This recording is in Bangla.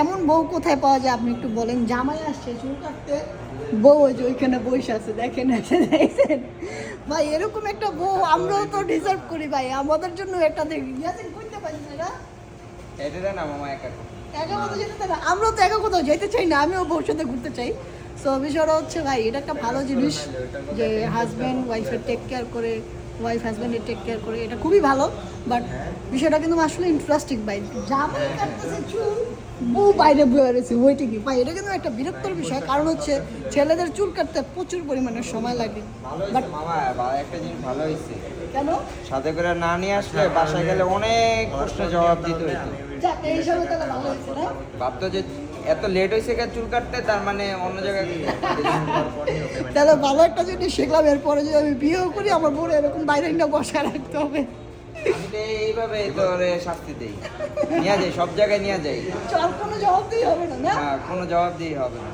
এমন বউ কোথায় পাওয়া যায় আপনি একটু বলেন। জামাই আসছে চুল কাটতে, বউ ওই যে ওইখানে বসে আছে, দেখেন দেখছেন ভাই, এরকম একটা বউ আমরাও তো ডিজার্ভ করি ভাই, আমাদের জন্য একটা দেখি করতে পারি না। এটা না মামা একা একা কোথাও যেতে চাই না, আমরাও তো একা কোথাও যেতে চাই না, আমিও বউর সাথে ঘুরতে চাই। সো বিষয়টা হচ্ছে ভাই, এটা একটা ভালো জিনিস যে হাজব্যান্ড ওয়াইফের টেক কেয়ার করে, ওয়াইফ হাজব্যান্ডের টেক কেয়ার করে, এটা খুবই ভালো। বাট বিষয়টা কিন্তু আসলে ইন্টারেস্টিং ভাই, জামাই কাটতেছে চুল, বউ বাইরে বয়ে রয়েছে ওইটিকে ভাই, এটা কিন্তু একটা বিরক্তর বিষয়। কারণ হচ্ছে ছেলেদের চুল কাটতে প্রচুর পরিমাণে সময় লাগে। বাট মামা একটা জিনিস ভালো হয়েছে, কেন সাথে করে না নিয়ে আসলে বাসায় গেলে অনেক প্রশ্নের জবাব দিতে হইতো। যাক, এই সময় তাহলে ভালো হয়েছে না? ভাবতো যে এত লেট হয়েছে চুল কাটতে, তার মানে অন্য জায়গায় তাহলে ভালো একটা জিনিস শিখলাম, এরপরে যদি আমি বিয়েও করি আমার বউরে এরকম বাইরে না বসায় রাখতে হবে। আমি তো এইভাবে তোরে শাস্তি দেই, নিয়ে যাই সব জায়গায় নিয়ে যাই। চল, কোনো জবাব দিয়ে হবে না, না? কোনো জবাব দিয়ে হবে না।